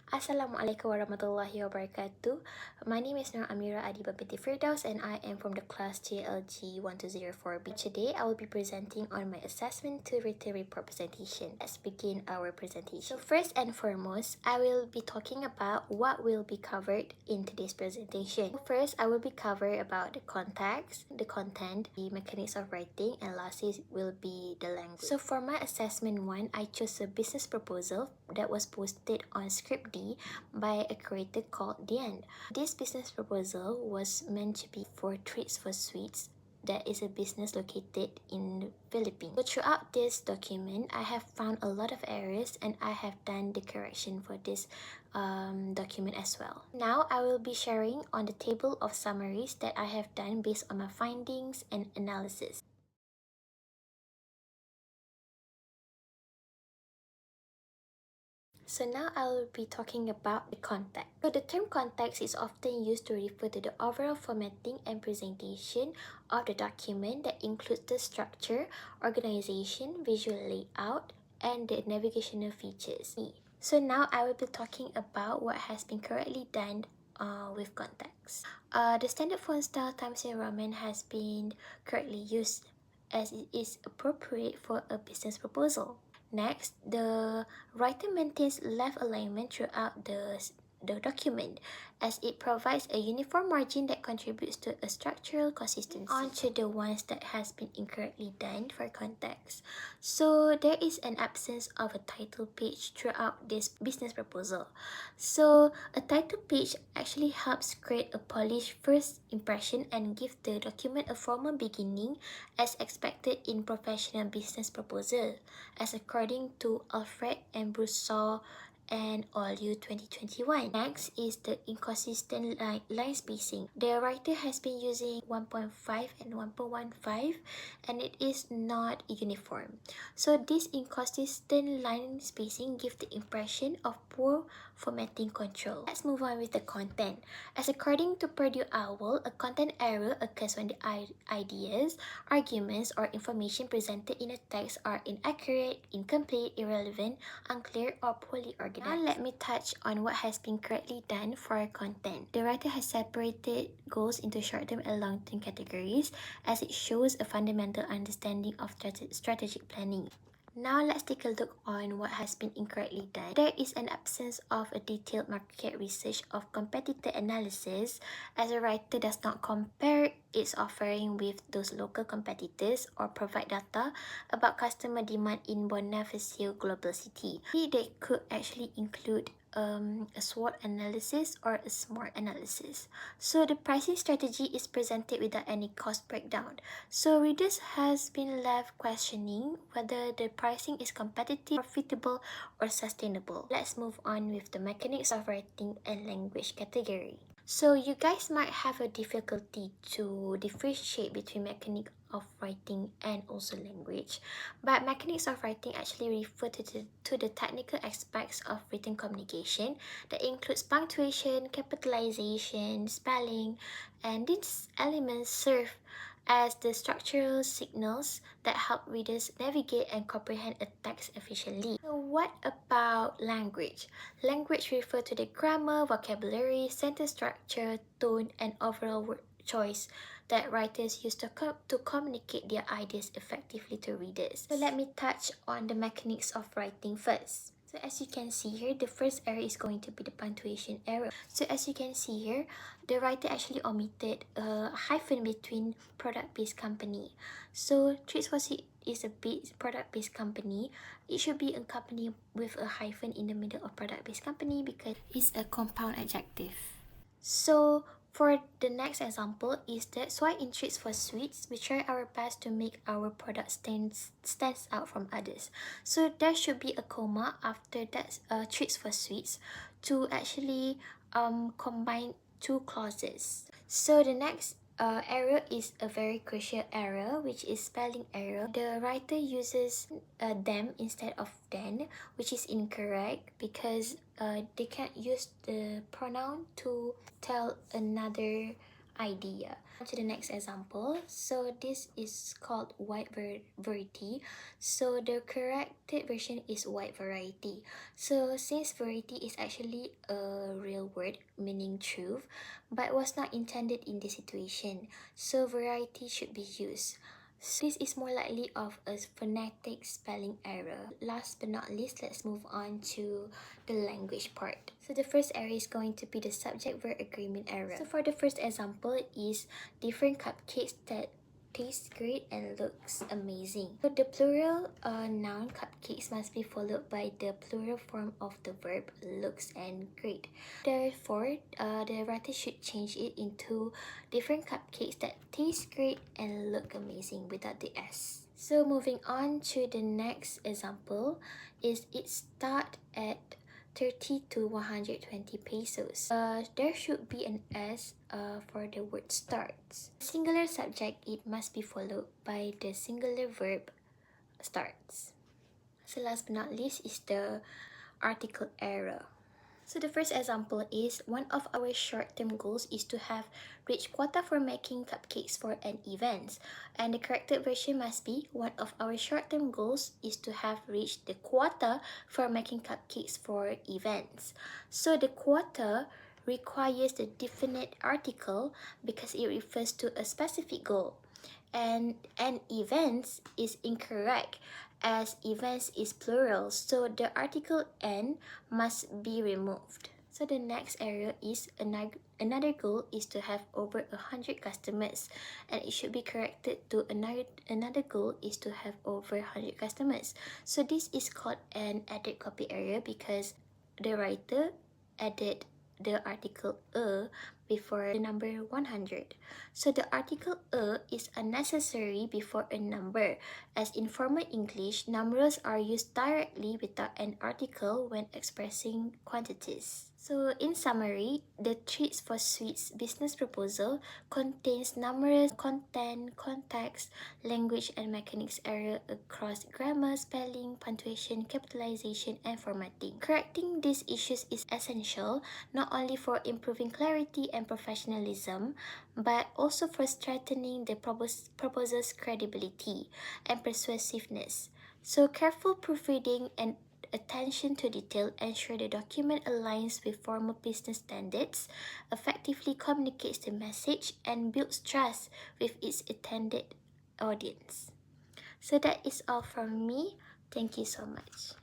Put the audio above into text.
Assalamualaikum warahmatullahi wabarakatuh. My name is Nur Amira Adiba binti Firdaus and I am from the class JLG 1204B. Today, I will be presenting on my assessment to written report presentation. Let's begin our presentation. So first and foremost, I will be talking about what will be covered in today's presentation. First, I will be covering about the context, the content, the mechanics of writing, and lastly will be the language. So for my assessment 1, I chose a business proposal that was posted on Script D by a creator called Diane. This business proposal was meant to be for Treats for Sweets, that is a business located in the Philippines. So throughout this document, I have found a lot of errors and I have done the correction for this document as well. Now I will be sharing on the table of summaries that I have done based on my findings and analysis. So now I will be talking about the context. So the term context is often used to refer to the overall formatting and presentation of the document that includes the structure, organization, visual layout, and the navigational features. So now I will be talking about what has been correctly done with context. The standard font style Times New Roman has been correctly used as it is appropriate for a business proposal. Next, the writer maintains left alignment throughout the document as it provides a uniform margin that contributes to a structural consistency. On to the ones that has been incorrectly done for context. So there is an absence of a title page throughout this business proposal. So a title page actually helps create a polished first impression and give the document a formal beginning as expected in professional business proposal, as according to Alfred and Brousseau and All You 2021. Next is the inconsistent line spacing. The writer has been using 1.5 and 1.15 and it is not uniform. So this inconsistent line spacing gives the impression of poor formatting control. Let's move on with the content. As according to Purdue Owl, a content error occurs when the ideas, arguments, or information presented in a text are inaccurate, incomplete, irrelevant, unclear, or poorly organized. Now let me touch on what has been correctly done for content. The writer has separated goals into short-term and long-term categories as it shows a fundamental understanding of strategic planning. Now let's take a look on what has been incorrectly done. There is an absence of a detailed market research of competitor analysis as a writer does not compare its offering with those local competitors or provide data about customer demand in Bonifacio Global City. They could actually include a SWOT analysis or a SMART analysis. So the pricing strategy is presented without any cost breakdown. So readers has been left questioning whether the pricing is competitive, profitable, or sustainable. Let's move on with the mechanics of writing and language category. So you guys might have a difficulty to differentiate between mechanic of writing and also language, but mechanics of writing actually refer to the technical aspects of written communication that includes punctuation, capitalization, spelling, and these elements serve as the structural signals that help readers navigate and comprehend a text efficiently. So what about language? Language refers to the grammar, vocabulary, sentence structure, tone, and overall word choice that writers use to communicate their ideas effectively to readers. So let me touch on the mechanics of writing first. So as you can see here, the first error is going to be the punctuation error. So as you can see here, the writer actually omitted a hyphen between product-based company. So Treats for Sweets is a product-based company. It should be accompanied with a hyphen in the middle of product-based company because it's a compound adjective. So for the next example is that's why in Treats for Sweets, we try our best to make our product stands out from others. So there should be a comma after that Treats for Sweets to actually combine two clauses. So the next error is a very crucial error, which is spelling error. The writer uses them instead of then, which is incorrect because they can't use the pronoun to tell another idea. To the next example, so this is called wide variety, so the corrected version is wide variety. So since variety is actually a real word meaning truth but was not intended in this situation, so variety should be used. So this is more likely of a phonetic spelling error. Last but not least, let's move on to the language part. So the first error is going to be the subject-verb agreement error. So for the first example is different cupcakes that taste great and looks amazing. So the plural noun cupcakes must be followed by the plural form of the verb looks and great. Therefore, the writer should change it into different cupcakes that taste great and look amazing without the S. So moving on to the next example is it start at 30 to 120 pesos. There should be an S for the word starts. Singular subject, it must be followed by the singular verb starts. So last but not least is the article error. So the first example is one of our short-term goals is to have reached quota for making cupcakes for an event. And the corrected version must be one of our short-term goals is to have reached the quota for making cupcakes for events. So the quota requires the definite article because it refers to a specific goal. And events is incorrect as events is plural, so the article n must be removed. So the next error is another goal is to have over 100 customers, and it should be corrected to another goal is to have over 100 customers. So this is called an added copy error because the writer added the article a before the number 100. So the article a is unnecessary before a number, as in formal English, numerals are used directly without an article when expressing quantities. So in summary, the Treats for Sweets business proposal contains numerous content, context, language and mechanics error across grammar, spelling, punctuation, capitalization and formatting. Correcting these issues is essential not only for improving clarity and professionalism, but also for strengthening the proposal's credibility and persuasiveness. So careful proofreading and attention to detail ensure the document aligns with formal business standards, effectively communicates the message, and builds trust with its intended audience. So that is all from me. Thank you so much.